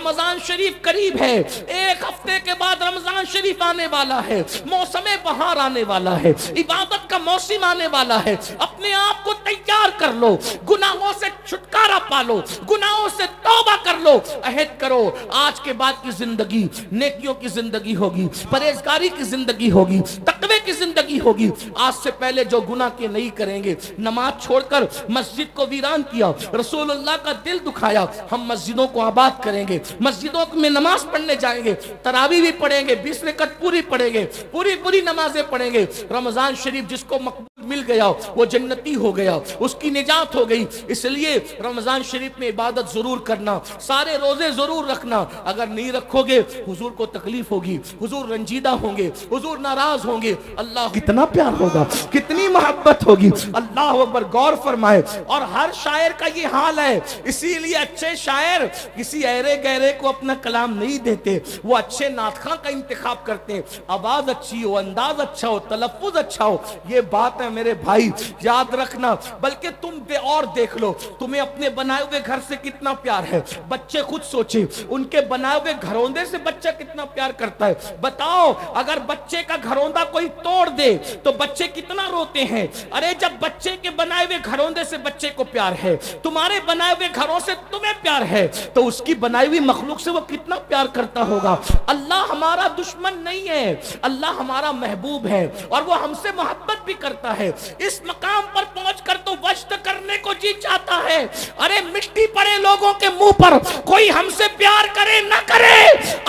رمضان شریف قریب ہے، ایک ہفتے کے بعد رمضان شریف آنے والا ہے، موسم بہار آنے والا ہے، عبادت کا موسم آنے والا ہے۔ اپنے آپ کو تیار کر لو، گناہوں سے چھٹکارا پالو، گناہوں سے توبہ کر لو، عہد کرو آج کے بعد کی زندگی نیکیوں کی زندگی ہوگی، پرہیزگاری کی زندگی ہوگی، تقوی کی زندگی ہوگی۔ آج سے پہلے جو گناہ کے نہیں کریں گے، نماز چھوڑ کر مسجد کو ویران کیا، رسول اللہ کا دل دکھایا، ہم مسجدوں کو آباد کریں گے، مسجدوں میں نماز پڑھنے جائیں گے، تراویح بھی پڑھیں گے، 20 رکعت پوری پڑھیں گے، پوری نمازیں پڑھیں گے۔ رمضان شریف جس کو مقبول مل گیا وہ جنتی ہو گیا، اس کی نجات ہو گئی۔ اس لیے رمضان شریف میں عبادت ضرور کرنا، سارے روزے ضرور رکھنا۔ اگر نہیں رکھو گے حضور کو تکلیف ہوگی، حضور رنجیدہ ہوں گے، حضور ناراض ہوں گے۔ اللہ کتنا پیار ہوگا، کتنی محبت ہوگی، اللہ اکبر۔ غور فرمائے، اور ہر شاعر کا یہ حال ہے، اسی لیے اچھے شاعر کسی ایرے گہرے کو اپنا کلام نہیں دیتے، وہ اچھے ناطخاں کا انتخاب کرتے ہیں، آواز اچھی ہو، انداز اچھا ہو، تلفظ اچھا ہو۔ یہ بات ہے میرے بھائی، یاد رکھنا۔ بلکہ تم اور دیکھ لو تمہیں اپنے بنائے ہوئے گھر سے کتنا پیار ہے، بچے خود سوچیں ان کے بنائے ہوئے گھروندے سے بچہ کتنا پیار کرتا ہے۔ بتاؤ اگر بچے کا گھروندہ کوئی توڑ دے تو بچے کتنا روتے ہیں۔ ارے جب بچے کے بنائے ہوئے گھروندے سے بچے کو پیار ہے، تمہارے بنائے ہوئے گھروں سے تمہیں پیار ہے، تو اس کی بنائی ہوئی مخلوق سے وہ کتنا پیار کرتا ہوگا۔ اللہ ہمارا دشمن نہیں ہے، اللہ ہمارا محبوب ہے، اور وہ ہم سے محبت بھی کرتا ہے۔ اس مقام پر پہنچ کر تو وجد کرنے کو جی چاہتا ہے۔ ارے مٹی پڑے لوگوں کے منہ پر کوئی ہم سے پیار کرے نہ کرے،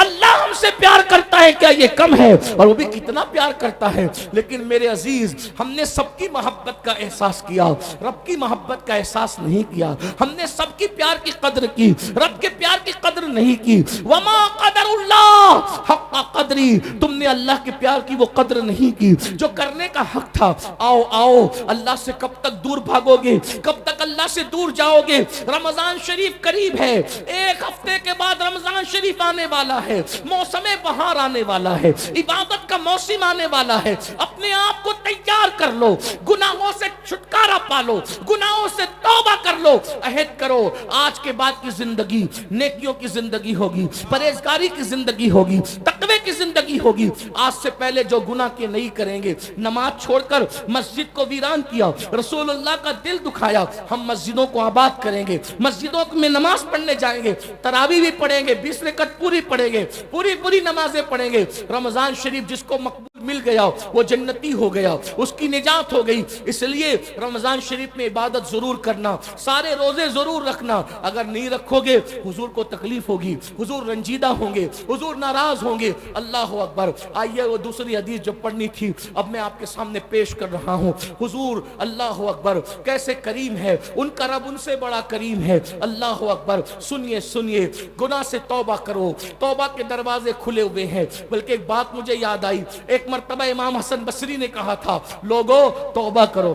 اللہ ہم سے پیار کرتا ہے، کیا یہ کم ہے؟ اور وہ بھی کتنا پیار کرتا ہے۔ لیکن میرے عزیز، ہم نے سب کی محبت کا احساس کیا، رب کی محبت کا احساس نہیں کیا۔ ہم نے سب کی پیار کی قدر کی، رب کے پیار کی قدر نہیں کی۔ وما قدر اللہ حق قدری، تم نے اللہ کے پیار کی وہ قدر نہیں کی جو کرنے کا حق تھا۔ آؤ آؤ، اللہ سے کب تک دور بھاگو گے، کب تک اللہ سے دور جاؤ گے؟ رمضان شریف قریب ہے، ایک ہفتے کے بعد رمضان شریف آنے والا ہے، موسم بہار آنے والا ہے، عبادت کا موسم آنے والا ہے۔ اپنے آپ کو تیار کر لو، گناہوں سے چھٹکارا پالو، گناہوں سے توبہ کر لو، عہد کرو آج کے بعد کی زندگی نیکیوں کی زندگی ہوگی، پرہیزگاری کی زندگی ہوگی، تقوی کی زندگی ہوگی۔ آج سے پہلے جو گناہ کے نہیں کریں گے، نماز چھوڑ کر مسجد کو ویران کیا، رسول اللہ کا دل دکھایا، ہم مسجدوں کو آباد کریں گے، مسجدوں میں نماز پڑھنے جائیں گے، تراویح بھی پڑھیں گے، 20 رکعت پوری پڑھیں گے، پوری نمازیں پڑھیں گے۔ رمضان شریف جس کو مقبول مل گیا وہ جنتی ہو گیا، اس کی نجات ہو گئی۔ اس لیے رمضان شریف میں عبادت ضرور کرنا، سارے روزے ضرور رکھنا۔ اگر نہیں رکھو گے حضور کو تکلیف ہوگی، حضور رنجیدہ ہوں گے، حضور ناراض ہوں گے۔ اللہ اکبر۔ آئیے وہ دوسری حدیث جو پڑھنی تھی اب میں آپ کے سامنے پیش کر رہا ہوں۔ حضور اللہ اکبر کیسے کریم ہے، ان کا رب ان سے بڑا کریم ہے۔ اللہ اکبر۔ سنیے گناہ سے توبہ کرو، توبہ کے دروازے کھلے ہوئے ہیں۔ بلکہ ایک بات مجھے یاد آئی، ایک مرتبہ امام حسن بصری نے کہا تھا لوگو توبہ کرو۔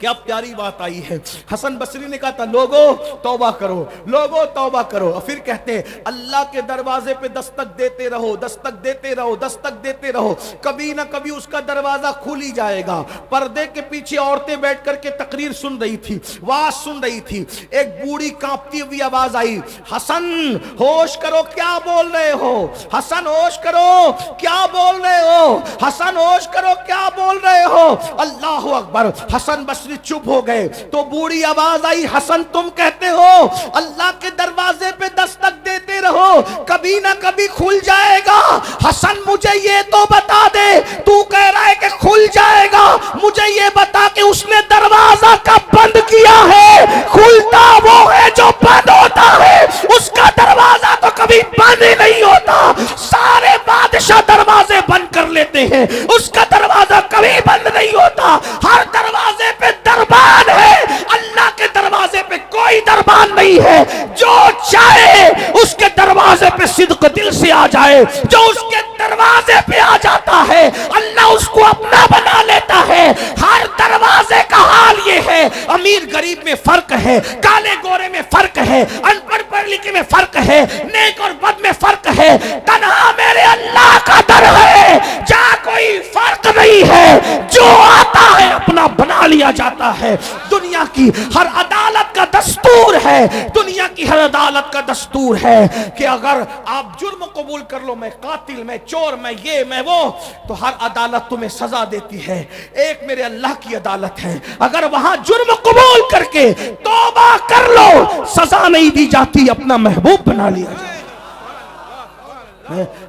کیا پیاری بات آئی ہے، حسن بصری نے کہا تھا لوگو توبہ کرو، لوگو توبہ کرو۔ اور پھر کہتے ہیں اللہ کے دروازے پہ دستک دیتے رہو، دستک دیتے رہو، دستک دیتے رہو، کبھی نہ کبھی اس کا دروازہ کھل ہی جائے گا۔ پردے کے پیچھے عورتیں بیٹھ کر کے تقریر سن رہی تھی، واز سن رہی تھی، ایک بوڑھی کانپتی ہوئی آواز آئی، حسن ہوش کرو کیا بول رہے ہو، حسن ہوش کرو کیا بول رہے ہو، حسن ہوش کرو کیا بول رہے ہو۔ اللہ اکبر۔ حسن بصری چپ ہو گئے تو بوڑھی آواز آئی، حسن تم کہتے ہو اللہ کے دروازے پہ دستک دیتے رہو، کبھی نہ کبھی کھل جائے گا۔ حسن مجھے یہ تو بتا دے، تو کہہ رہا ہے کہ کھل جائے گا، مجھے یہ بتا کہ اس نے دروازہ کب بند کیا ہے؟ کھلتا وہ ہے جو بند ہوتا ہے، اس کا دروازہ تو کبھی بند ہی نہیں ہوتا۔ سارے بادشاہ دروازے بند کر لیتے ہیں، اس کا دروازہ کبھی بند نہیں ہوتا۔ ہر دروازے پہ دربان ہے، اللہ کے دروازے پہ کوئی دربان نہیں ہے۔ جو چاہے اس کے دروازے پہ صدق دل سے آ جائے، جو اس کے دروازے پہ آ جاتا ہے اللہ اس کو اپنا بنا لیتا ہے۔ ہر دروازے کا حال یہ ہے، امیر غریب میں فرق ہے، کالے گورے میں فرق ہے، ان پڑھ پڑھ لکھے میں فرق ہے، نیک اور بد میں فرق ہے، تنہا میرے اللہ کا در ہے جہاں کوئی فرق نہیں ہے، جو آتا ہے اپنا بنا لیا جاتا ہے۔ دنیا کی ہر عدالت کا دستور ہے، دنیا کی ہر عدالت کا دستور ہے کہ اگر آپ جرم قبول کر لو، میں قاتل، میں چور، میں یہ میں وہ، تو ہر عدالت تمہیں سزا دیتی ہے، ایک میرے اللہ کی عدالت ہے، اگر وہاں جرم قبول کر کے توبہ کر لو سزا نہیں دی جاتی، اپنا محبوب بنا لیا جاتا۔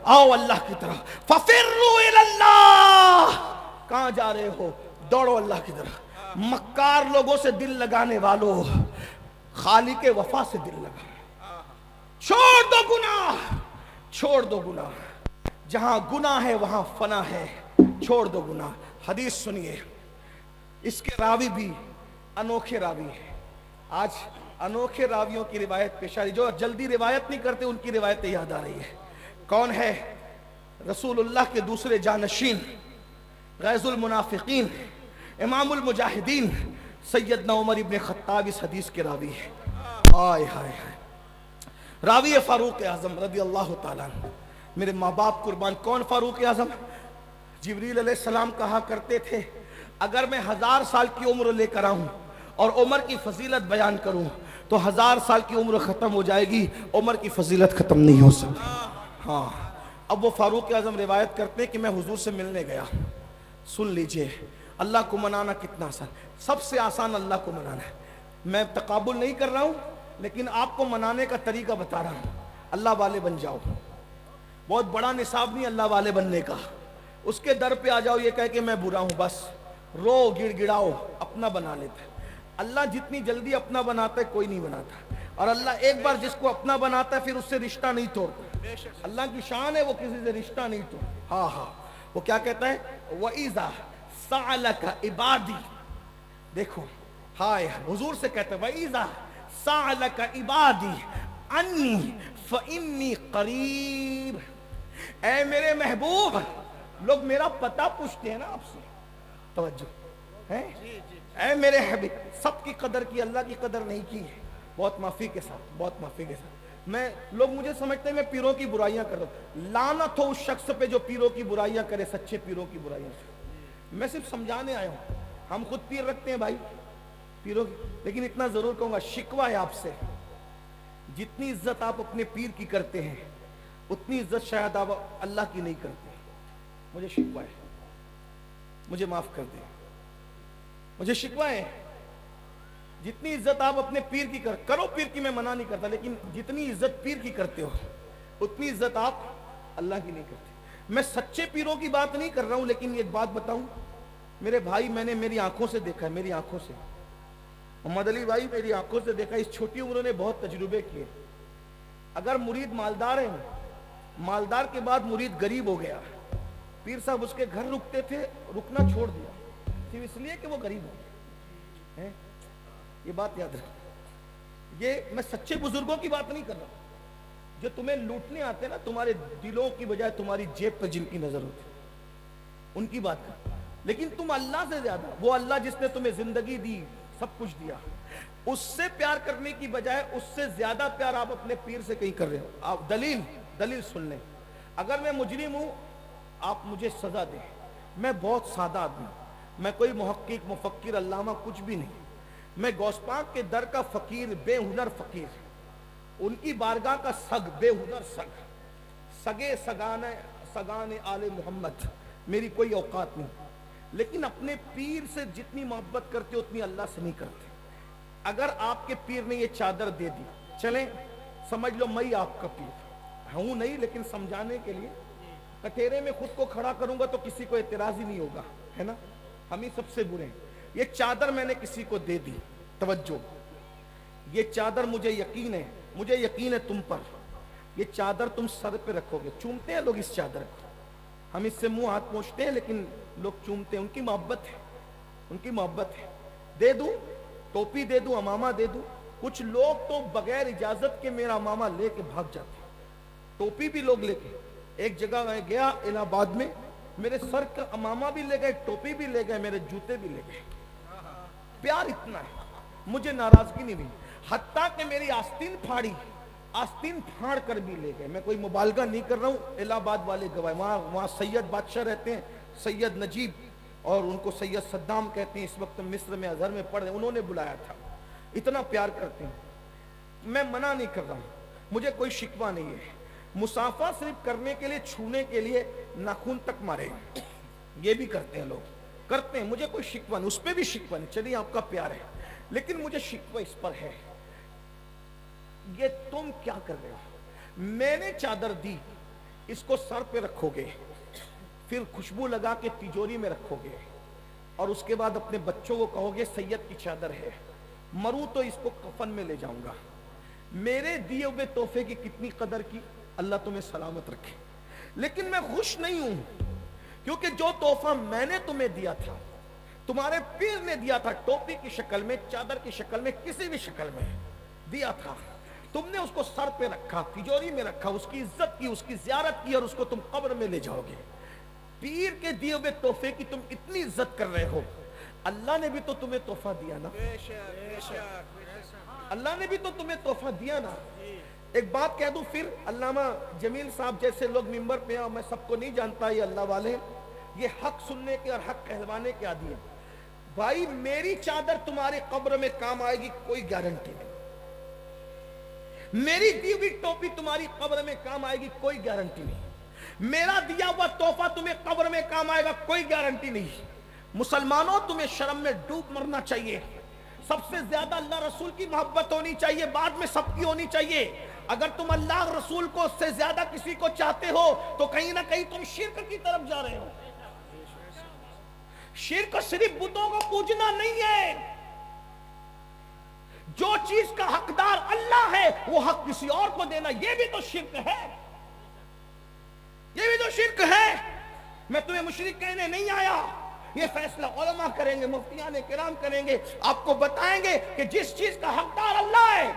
آؤ اللہ کی طرف، فَفِرُّوا إِلَى اللَّهِ، کہاں جا رہے ہو؟ دوڑو اللہ کی طرف۔ مکار لوگوں سے دل لگانے والوں، خالق وفا سے دل لگا، چھوڑ دو گناہ، چھوڑ دو گناہ، جہاں گناہ ہے وہاں فنا ہے، چھوڑ دو گناہ۔ حدیث سنیے، اس کے راوی بھی انوکھے راوی ہیں۔ آج انوکھے راویوں کی روایت پیش آ رہی، جو جلدی روایت نہیں کرتے ان کی روایتیں یاد آ رہی ہے۔ کون ہے؟ رسول اللہ کے دوسرے جانشین، غیظ المنافقین، امام المجاہدین سیدنا عمر ابن خطاب اس حدیث کے راوی ہے۔ آئے ہائے ہائے، راوی فاروق اعظم رضی اللہ تعالیٰ عنہ۔ میرے ماں باپ قربان، کون فاروق اعظم؟ جبریل علیہ السلام کہا کرتے تھے اگر میں 1000 سال کی عمر لے کر آؤں اور عمر کی فضیلت بیان کروں تو 1000 سال کی عمر ختم ہو جائے گی، عمر کی فضیلت ختم نہیں ہو سکتی۔ ہاں، اب وہ فاروق اعظم روایت کرتے ہیں کہ میں حضور سے ملنے گیا۔ سن لیجئے، اللہ کو منانا کتنا آسان، سب سے آسان اللہ کو منانا ہے۔ میں تقابل نہیں کر رہا ہوں لیکن آپ کو منانے کا طریقہ بتا رہا ہوں۔ اللہ والے بن جاؤ، بہت بڑا نصاب نہیں اللہ والے بننے کا، اس کے در پہ آ جاؤ یہ کہہ کہ میں برا ہوں، بس رو گڑ گڑاؤ، اپنا بنا لیتا ہے۔ اللہ جتنی جلدی اپنا بناتا ہے کوئی نہیں بناتا، اور اللہ ایک بار جس کو اپنا بناتا ہے پھر اس سے رشتہ نہیں توڑتا۔ اللہ کی شان ہے، وہ کسی سے رشتہ نہیں توڑتا۔ ہاں ہاں، وہ کیا کہتا ہے؟ وَإِذَا سَأَلَكَ عِبَادِي، دیکھو ہائے، حضور سے کہتا ہے وَإِذَا سَأَلَكَ عِبَادِي عَنِّي فَإِنِّي قَرِيبٌ، اے میرے محبوب، لوگ میرا پتہ پوچھتے ہیں نا آپ سے، توجہ ہے، اے میرے حبیب، سب کی قدر کی، اللہ کی قدر نہیں کی ہے، بہت معافی کے ساتھ، بہت معافی کے ساتھ۔ لوگ مجھے سمجھتے ہیں میں پیروں کی برائیاں کر رہا ہوں، لعنت ہو اس شخص پہ جو پیروں کی برائیاں کرے، سچے پیروں کی برائیاں سے۔ میں صرف سمجھانے آیا ہوں، ہم خود پیر رکھتے ہیں بھائی پیروں کی، لیکن اتنا ضرور کہوں گا، شکوہ ہے آپ سے، جتنی عزت آپ اپنے پیر کی کرتے ہیں اتنی عزت شاید آپ اللہ کی نہیں کرتے۔ مجھے شکوہ ہے، مجھے معاف کر دیں، مجھے شکوہ ہے، جتنی عزت آپ اپنے پیر کی کرو، پیر کی میں منع نہیں کرتا، لیکن جتنی عزت پیر کی کرتے ہو اتنی عزت آپ اللہ کی نہیں کرتے۔ میں سچے پیروں کی بات نہیں کر رہا ہوں، لیکن ایک بات بتاؤں میرے بھائی، میں نے میری آنکھوں سے دیکھا ہے، میری آنکھوں سے، محمد علی بھائی میری آنکھوں سے دیکھا، اس چھوٹی عمروں نے بہت تجربے کیے۔ اگر مرید مالدار ہے، مالدار کے بعد مرید غریب ہو گیا، پیر صاحب اس کے گھر رکتے تھے، رکنا چھوڑ دیا صرف اس لیے کہ وہ غریب ہو گئے۔ یہ بات یاد رکھ، یہ میں سچے بزرگوں کی بات نہیں کر رہا ہوں، جو تمہیں لوٹنے آتے نا، تمہارے دلوں کی بجائے تمہاری جیب پر جن کی نظر ہوتی، ان کی بات کر۔ لیکن تم اللہ سے زیادہ، وہ اللہ جس نے تمہیں زندگی دی، سب کچھ دیا، اس سے پیار کرنے کی بجائے اس سے زیادہ پیار آپ اپنے پیر سے کہیں کر رہے ہو۔ آپ دلیل سن لیں، اگر میں مجرم ہوں آپ مجھے سزا دیں، میں بہت سادہ آدمی ہوں، میں کوئی محقق، مفکر، علامہ کچھ بھی نہیں، میں غوث پاک کے در کا فقیر، بے ہنر فقیر، ان کی بارگاہ کا سگ، بے ہنر سگ، سگے سگانے آل محمد، میری کوئی اوقات نہیں، لیکن اپنے پیر سے جتنی محبت کرتے اتنی اللہ سے نہیں کرتے۔ اگر آپ کے پیر نے یہ چادر دے دی، چلیں سمجھ لو میں آپ کا پیر ہوں نہیں، لیکن سمجھانے کے لیے کٹہرے میں خود کو کھڑا کروں گا تو کسی کو اعتراض ہی نہیں ہوگا، ہے نا، ہم ہی سب سے برے ہیں۔ یہ چادر میں نے کسی کو دے دی، توجہ، یہ چادر مجھے یقین ہے تم پر، یہ چادر تم سر پہ رکھو گے، چومتے ہیں لوگ اس چادر کو، ہم اس سے منہ ہاتھ پوچھتے ہیں لیکن لوگ چومتے ہیں، ان کی محبت ہے، ان کی محبت ہے۔ دے دوں ٹوپی، دے دوں امامہ، دے دوں، کچھ لوگ تو بغیر اجازت کے میرا امامہ لے کے بھاگ جاتے ہیں، ٹوپی بھی لوگ لے کے۔ ایک جگہ میں گیا الہ آباد میں، میرے سر کا امامہ بھی لے گئے، ٹوپی بھی لے گئے، میرے جوتے بھی لے گئے۔ پیار اتنا ہے، مجھے ناراضگی نہیں ہوئی، حتیٰ کہ میری آستین پھاڑ کر بھی لے گئے۔ میں کوئی مبالغہ نہیں کر رہا ہوں، الہ آباد والے گواہ، وہاں سید بادشاہ رہتے ہیں، سید نجیب، اور ان کو سید صدام کہتے ہیں، اس وقت مصر میں ازہر میں پڑھ رہے ہیں، انہوں نے بلایا تھا۔ اتنا پیار کرتے ہیں. میں منع نہیں کر رہا ہوں, مجھے کوئی شکوہ نہیں ہے. مسافہ صرف کرنے کے لیے, چھونے کے لیے ناخن تک مارے, یہ بھی کرتے ہیں لوگ, کرتے ہیں, مجھے کوئی شکوہ نہیں, اس پہ بھی شکوہ نہیں, چلیے آپ کا پیار ہے. لیکن مجھے شکوہ اس پر ہے, یہ تم کیا کر رہے ہو؟ میں نے چادر دی, اس کو سر پہ رکھو گے, پھر خوشبو لگا کے تجوری میں رکھو گے, اور اس کے بعد اپنے بچوں کو کہو گے سید کی چادر ہے, مروں تو اس کو کفن میں لے جاؤں گا. میرے دیے ہوئے تحفے کی کتنی قدر کی, اللہ تمہیں سلامت رکھے. لیکن میں خوش نہیں ہوں, کیونکہ جو تحفہ میں نے تمہیں دیا تھا, تمہارے پیر نے دیا تھا, ٹوپی کی شکل میں, چادر کی شکل میں, کسی بھی شکل میں دیا تھا, تم نے اس کو سر پہ رکھا, تجوری میں رکھا, اس کی عزت کی, اس کی زیارت کی, اور اس کو تم قبر میں لے جاؤ گے. پیر کے دیے ہوئے تحفے کی تم اتنی عزت کر رہے ہو, اللہ نے بھی تو تمہیں تحفہ دیا نا, اللہ نے بھی تو تمہیں تحفہ دیا نا. ایک بات کہہ دوں پھر, علامہ جمیل صاحب جیسے لوگ ممبر پہ ہیں, میں سب کو نہیں جانتا, یہ اللہ والے ہیں, یہ حق سننے کے اور حق کہلوانے کے عادی ہیں. بھائی میری چادر تمہاری قبر میں کام آئے گی, کوئی گارنٹی نہیں. میری دی ہوئی ٹوپی تمہاری قبر میں کام آئے گی, کوئی گارنٹی نہیں. میرا دیا ہوا تحفہ تمہیں قبر میں کام آئے گا, کوئی گارنٹی نہیں. مسلمانوں تمہیں شرم میں ڈوب مرنا چاہیے. سب سے زیادہ اللہ رسول کی محبت ہونی چاہیے, بعد میں سب کی ہونی چاہیے. اگر تم اللہ رسول کو سے زیادہ کسی کو چاہتے ہو تو کہیں نہ کہیں تم شرک کی طرف جا رہے ہو. شرک صرف بتوں کو پوجنا نہیں ہے, جو چیز کا حقدار اللہ ہے وہ حق کسی اور کو دینا, یہ بھی تو شرک ہے, یہ بھی تو شرک ہے. میں تمہیں مشرک کہنے نہیں آیا, یہ فیصلہ علماء کریں گے, مفتیان کرام کریں گے, آپ کو بتائیں گے کہ جس چیز کا حقدار اللہ ہے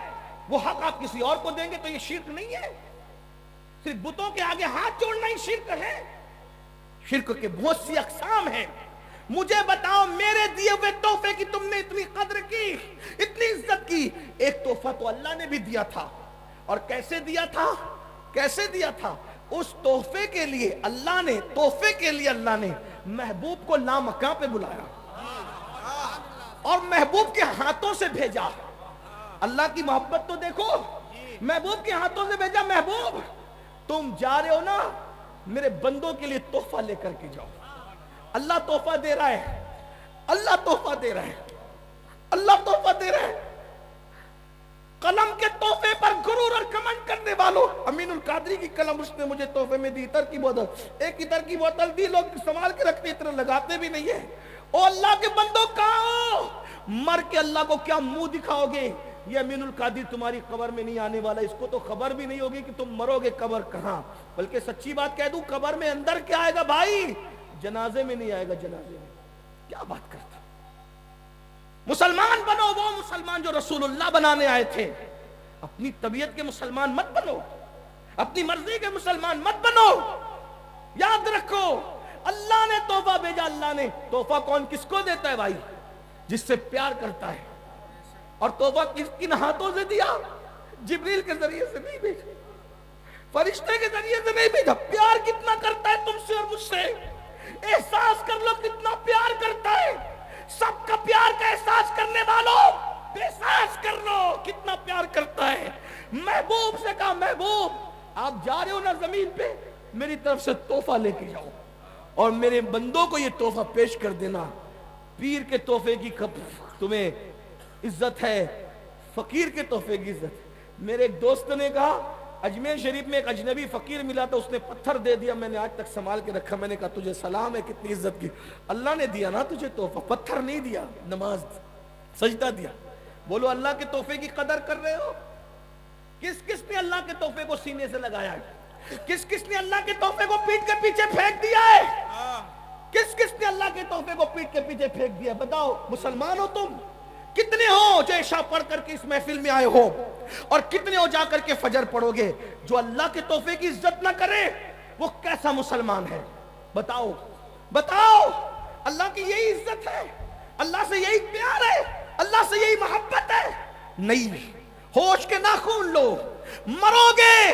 وہ حق آپ کسی اور کو دیں گے تو یہ شرک نہیں ہے. صرف بتوں کے آگے ہاتھ جوڑنا ہی شرک ہے. شرک کے بہت سی اقسام ہیں. مجھے بتاؤ میرے دیے ہوئے تحفے کی تم نے اتنی قدر کی, اتنی عزت کی. ایک تحفہ تو اللہ نے بھی دیا تھا, اور کیسے دیا تھا, کیسے دیا تھا؟ اس تحفے کے لیے اللہ نے, تحفے کے لیے اللہ نے محبوب کو لامکاں پہ بلایا اور محبوب کے ہاتھوں سے بھیجا. اللہ کی محبت تو دیکھو, محبوب کے ہاتھوں سے بھیجا, محبوب تم جا رہے ہو نا, میرے بندوں کے لیے تحفہ لے کر کے جاؤ. اللہ تحفہ دے رہا ہے, اللہ تحفہ دے رہا ہے, اللہ تحفہ دے رہا ہے. قلم کے تحفے پر غرور اور کمنڈ کرنے والوں, امین القادری کی قلم اس نے مجھے تحفے میں دی, عطر کی بوتل, ایک عطر کی بوتل دی, لوگ سنبھال کے رکھتے, اتنا لگاتے بھی نہیں ہے. او اللہ کے بندوں کہاں ہو؟ مر کے اللہ کو کیا منہ دکھاؤ گے؟ یہ امین القادری تمہاری قبر میں نہیں آنے والا, اس کو تو خبر بھی نہیں ہوگی کہ تم مرو گے قبر کہاں. بلکہ سچی بات کہہ دوں, قبر میں اندر کیا آئے گا بھائی, جنازے میں نہیں آئے گا, جنازے میں. کیا بات کرتا. مسلمان بنو, وہ مسلمان جو رسول اللہ بنانے آئے تھے. اپنی طبیعت کے مسلمان مت بنو, اپنی مرضی کے مسلمان مت بنو. یاد رکھو اللہ نے تحفہ بھیجا, اللہ نے تحفہ کون کس کو دیتا ہے بھائی؟ جس سے پیار کرتا ہے. اور تحفہ کن ہاتھوں سے دیا؟ جبریل کے ذریعے سے نہیں بھیجا, فرشتے کے ذریعے سے نہیں بھیجا. پیار کتنا کرتا ہے تم سے اور مجھ سے, احساس کر لو کتنا پیار کرتا ہے. سب کا پیار کا احساس کرنے والوں, احساس کر لو کتنا پیار کرتا ہے. محبوب سے کہا, محبوب آپ جا رہے ہو نا زمین پہ, میری طرف سے تحفہ لے کے جاؤ اور میرے بندوں کو یہ تحفہ پیش کر دینا. پیر کے تحفے کی تمہیں عزت ہے, فقیر کے تحفے کی عزت. میرے ایک دوست نے کہا اجمیر شریف میں ایک اجنبی فقیر ملا تھا, اس نے پتھر دے دیا, میں نے آج تک سنبھال کے رکھا. میں نے کہا تجھے سلام ہے, کتنی عزت کی. اللہ نے دیا نا تجھے تحفہ, پتھر نہیں دیا, نماز سجدہ دیا. بولو اللہ کے تحفے کی قدر کر رہے ہو؟ کس کس نے اللہ کے تحفے کو سینے سے لگایا ہے؟ کس کس نے اللہ کے تحفے کو پیٹ کے پیچھے پھینک دیا ہے؟ کس کس نے اللہ کے تحفے کو پیٹ کے پیچھے پھینک دیا؟ بتاؤ. مسلمان ہو تم؟ کتنے ہو جو عشاء پڑھ کر کے اس محفل میں آئے ہو, اور کتنے ہو جا کر کے فجر پڑھو گے؟ جو اللہ کے تحفے کی عزت نہ کرے وہ کیسا مسلمان ہے؟ بتاؤ, بتاؤ. اللہ کی یہی عزت ہے, اللہ سے یہی پیار ہے, اللہ سے یہی محبت ہے؟ نہیں. ہوش کے ناخن لو, مرو گے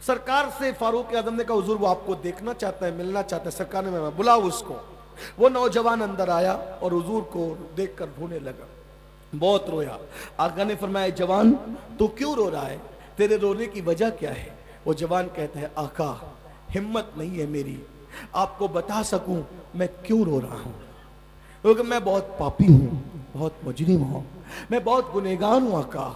سرکار سے فاروق اعظم نے کہا حضور وہ آپ کو دیکھنا چاہتا ہے، ملنا چاہتا ہے. سرکار نے میں بلاؤ اس کو. وہ نوجوان اندر آیا اور حضور کو دیکھ کر رونے لگا، بہت رویا. آقا نے فرمایا جوان تو کیوں رو رہا ہے، تیرے رونے کی وجہ کیا ہے؟ وہ جوان کہتا ہے آقا ہمت نہیں ہے میری آپ کو بتا سکوں میں کیوں رو رہا ہوں، کیونکہ میں بہت پاپی ہوں، بہت مجرم ہوں، میں بہت گنہگار ہوں آقا،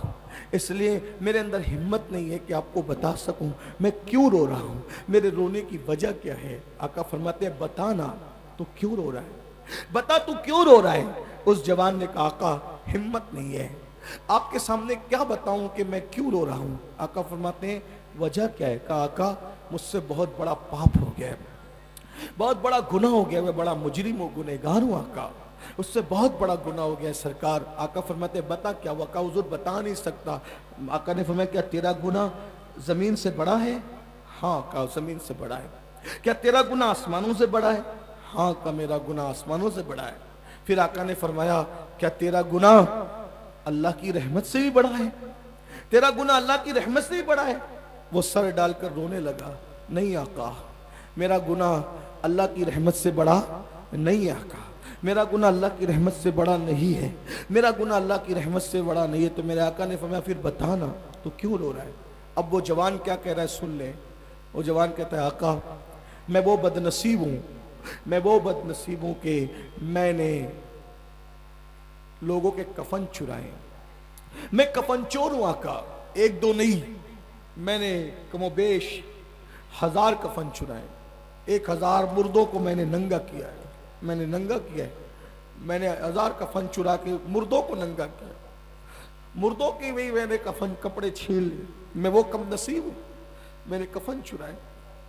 اس لیے میرے اندر ہمت نہیں ہے کہ آپ کو بتا سکوں میں کیوں رو رہا ہوں، میرے رونے کی وجہ کیا ہے. آقا فرماتے ہیں بتا نا تو کیوں رو رہا ہے، بتا تو کیوں رو رہا ہے. اس جوان نے کہا آقا ہمت نہیں ہے، آپ کے سامنے کیا بتاؤں کہ میں کیوں رو رہا ہوں. آقا فرماتے ہیں وجہ کیا ہے؟ کہا آقا مجھ سے بہت بڑا پاپ ہو گیا ہے، بہت بڑا گناہ ہو گیا، میں بڑا مجرم ہوں، گنہگار ہوں آقا، اس سے بہت بڑا گناہ ہو گیا ہے سرکار. آقا فرماتے ہیں بتا کیا ہوا؟ کہا حضور بتا نہیں سکتا. آقا نے فرمایا کیا تیرا گناہ زمین سے بڑا ہے؟ ہاں. کہا زمین سے بڑا ہے. کیا تیرا گناہ آسمانوں سے بڑا ہے؟ ہاں. کہا میرا گناہ آسمانوں سے بڑا ہے. پھر آقا نے فرمایا کیا تیرا گناہ اللہ کی رحمت سے بھی بڑا ہے؟ تیرا گناہ اللہ کی رحمت سے بھی بڑا ہے؟ وہ سر ڈال کر رونے لگا. نہیں آقا میرا گناہ اللہ کی رحمت سے بڑا نہیں ہے آقا، میرا گناہ اللہ کی رحمت سے بڑا نہیں ہے، میرا گناہ اللہ کی رحمت سے بڑا نہیں ہے. تو میرے آقا نے فرمایا پھر بتانا تو کیوں رو رہا ہے. اب وہ جوان کیا کہہ رہا ہے سن لیں. وہ جوان کہتا ہے آقا میں وہ بدنصیب ہوں، میں وہ بدنصیب ہوں کہ میں نے لوگوں کے کفن چرائے، میں کفن چور ہوں آقا، ایک دو نہیں، میں نے کم و بیش 1000 کفن چرائے، 1000 مردوں کو میں نے ننگا کیا ہے، میں نے ننگا کیا ہے، میں نے 1000 کفن چرا کے مردوں کو ننگا کیا، مردوں کی بھی میں نے کفن کپڑے چھین لیے. میں وہ کم نصیب ہوں، میں نے کفن چرائے.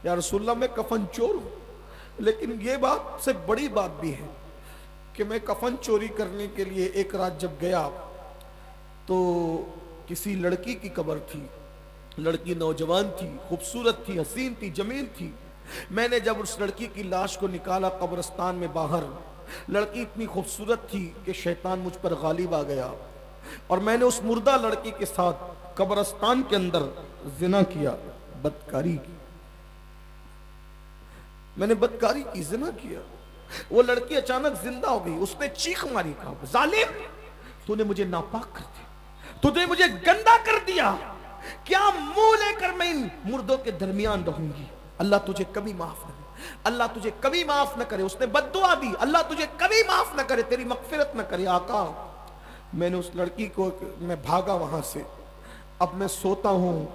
یا رسول اللہ میں کفن چور ہوں، لیکن یہ بات سے بڑی بات بھی ہے کہ میں کفن چوری کرنے کے لیے ایک رات جب گیا تو کسی لڑکی کی قبر تھی. لڑکی نوجوان تھی، خوبصورت تھی، حسین تھی، جمیل تھی. میں نے جب اس لڑکی کی لاش کو نکالا قبرستان میں باہر، لڑکی اتنی خوبصورت تھی کہ شیطان مجھ پر غالب آ گیا اور میں نے اس مردہ لڑکی کے ساتھ قبرستان کے اندر زنا کیا، بدکاری کی. میں نے بدکاری کی، زنا کیا. وہ لڑکی اچانک زندہ ہو گئی، اس نے چیخ ماری، کہا ظالم تو نے مجھے ناپاک کر دیا، تو نے مجھے گندا کر دیا، کیا منہ لے کر میں ان مردوں کے درمیان رہوں گی؟ اللہ تجھے کبھی معاف نہ کرے، اللہ تجھے کبھی معاف نہ کرے. اس نے بد دعا دی، اللہ تجھے کبھی معاف نہ کرے، تیری مغفرت نہ کرے. آقا میں نے اس لڑکی کو، میں بھاگا وہاں سے. اب میں سوتا ہوں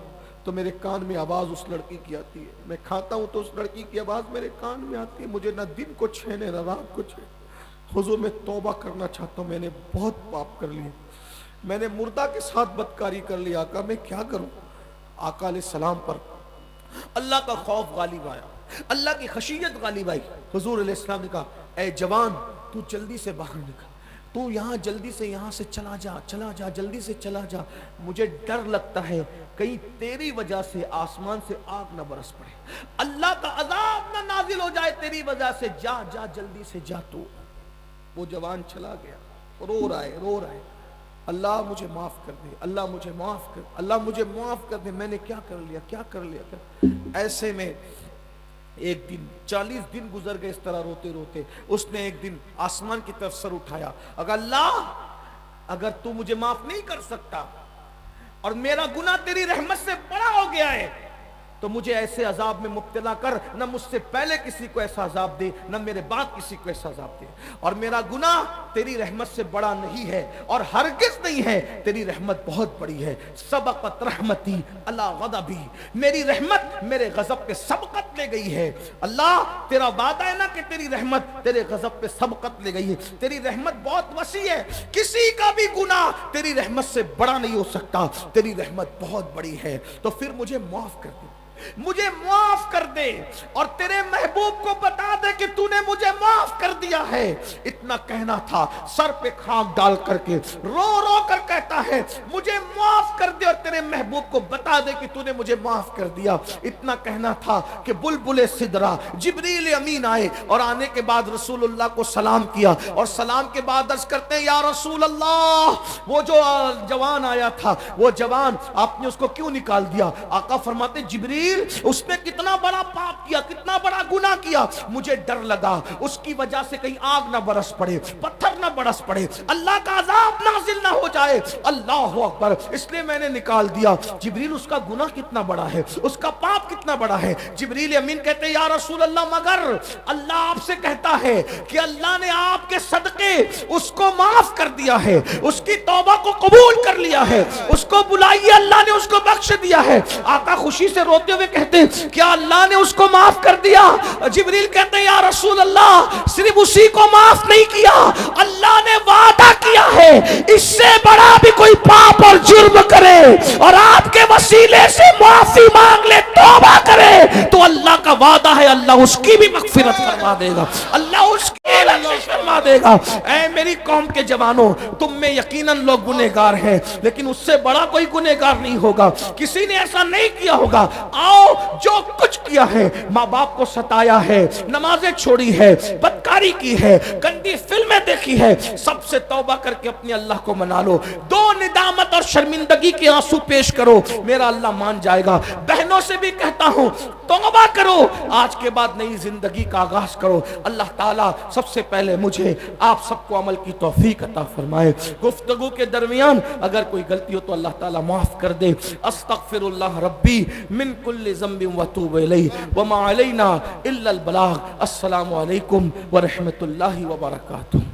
تو میرے کان میں آواز اس لڑکی کی آتی ہے، میں کھاتا ہوں تو اس لڑکی کی آواز میرے کان میں آتی ہے. مجھے نہ دن کو چین ہے نہ رات کو چین. حضور میں توبہ کرنا چاہتا ہوں، میں نے بہت پاپ کر لیے، میں نے مردہ کے ساتھ بدکاری کر لی. آقا میں کیا کروں؟ آقا علیہ السلام پر اللہ کا خوف غالب آیا، اللہ کی خشیت غالب آئی. حضور علیہ السلام نے کہا اے جوان تو جلدی سے باہر نکل، تو یہاں جلدی سے یہاں سے چلا جا، چلا جا، جلدی سے چلا جا. مجھے ڈر لگتا ہے کہیں تیری وجہ سے آسمان سے آگ نہ برس پڑے، اللہ کا عذاب نہ نازل ہو جائے تیری وجہ سے. جا جا جلدی سے جا. تو وہ جوان چلا گیا، رو رہا ہے، رو رہا ہے، اللہ مجھے معاف کر دے، اللہ مجھے معاف کر، اللہ مجھے معاف کر دے، میں نے کیا کر لیا، کیا کر لیا. ایسے میں ایک دن 40 دن گزر گئے اس طرح روتے روتے. اس نے ایک دن آسمان کی طرف سر اٹھایا، اگر اللہ اگر تو مجھے معاف نہیں کر سکتا اور میرا گناہ تیری رحمت سے بڑا ہو گیا ہے تو مجھے ایسے عذاب میں مبتلا کر، نہ مجھ سے پہلے کسی کو ایسا عذاب دے، نہ میرے بعد کسی کو ایسا عذاب دے. اور میرا گناہ تیری رحمت سے بڑا نہیں ہے اور ہرگز نہیں ہے، تیری رحمت بہت بڑی ہے. سبقت رحمتی اللہ غضبی، میری رحمت میرے غضب پہ سبقت لے گئی ہے. اللہ تیرا وعدہ ہے نا کہ تیری رحمت تیرے غضب پہ سبقت لے گئی ہے. تیری رحمت بہت وسیع ہے، کسی کا بھی گناہ تیری رحمت سے بڑا نہیں ہو سکتا، تیری رحمت بہت بڑی ہے. تو پھر مجھے معاف کر دے، مجھے معاف کر دے اور تیرے محبوب کو بتا دے کہ تو نے مجھے معاف کر دیا ہے. اتنا کہنا تھا، سر پہ خاک ڈال کر کے رو رو کر کہتا ہے مجھے معاف کر دے اور تیرے محبوب کو بتا دے کہ تو نے مجھے معاف کر دیا. اتنا کہنا تھا کہ بلبل سدرا جبریل امین آئے اور آنے کے بعد رسول اللہ کو سلام کیا اور سلام کے بعد عرض کرتے ہیں یا رسول اللہ وہ جو جوان آیا تھا، وہ جوان آپ نے اس کو کیوں نکال دیا؟ آقا فرماتے جبریل جبریل اس نے کتنا بڑا پاپ کیا, کتنا بڑا گناہ کیا, مجھے ڈر لگا اس کی وجہ سے کہیں آگ نہ برس پڑے, پتھر نہ برس پڑے, اللہ کا عذاب نازل نہ ہو جائے. اللہ اکبر, اس لیے میں نے نکال دیا. جبریل اس کا گناہ کتنا بڑا ہے, اس کا پاپ کتنا بڑا ہے. جبریل امین کہتے ہیں یا رسول اللہ مگر اللہ آپ سے کہتا ہے کہ اللہ نے آپ کے صدقے اس کو معاف کر دیا ہے, اس کی توبہ کو قبول کر لیا ہے, اس کو بلائیے اللہ نے اس کو بخش دیا ہے. آقا خوشی سے روتے ہوئے کہتے ہیں کیا اللہ نے اس کو معاف کر دیا؟ جبریل کہتے ہیں یا رسول اللہ صرف اسی کو معاف نہیں کیا, اللہ نے وعدہ کیا ہے اس سے بڑا بھی کوئی پاپ اور جرم کرے اور آپ کے وسیلے سے معافی مانگ لے, توبہ کرے, تو اللہ کا وعدہ ہے اللہ اس کی بھی مغفرت فرما دے گا, اللہ اس کی بخشش فرما دے گا. اے میری قوم کے جوانوں, تم میں یقیناً لوگ گنہگار ہیں, لیکن اس سے بڑا کوئی گنہگار نہیں ہوگا, کسی نے ایسا نہیں کیا ہوگا. آؤ جو کچھ کیا ہے, ماں باپ کو ستایا ہے, نمازیں چھوڑی ہے, بدکاری کی ہے, گندی فلمیں دیکھی ہے, سب سے توبہ کر کے اپنے اللہ کو منا لو. دو ندامت اور شرمندگی کے آنسو پیش کرو, میرا اللہ مان جائے گا. بہنوں سے بھی کہتا ہوں توبہ کرو, آج کے بعد نئی زندگی کا آغاز کرو. اللہ تعالیٰ سب سے پہلے مجھے آپ سب کو عمل کی توفیق عطا فرمائے. گفتگو کے درمیان اگر کوئی غلطی ہو تو اللہ تعالیٰ معاف کر دے. استغفر اللہ ربی من کل ذنب واتوب الیہ وما علینا الا البلاغ. السلام علیکم ورحمۃ اللہ وبرکاتہ.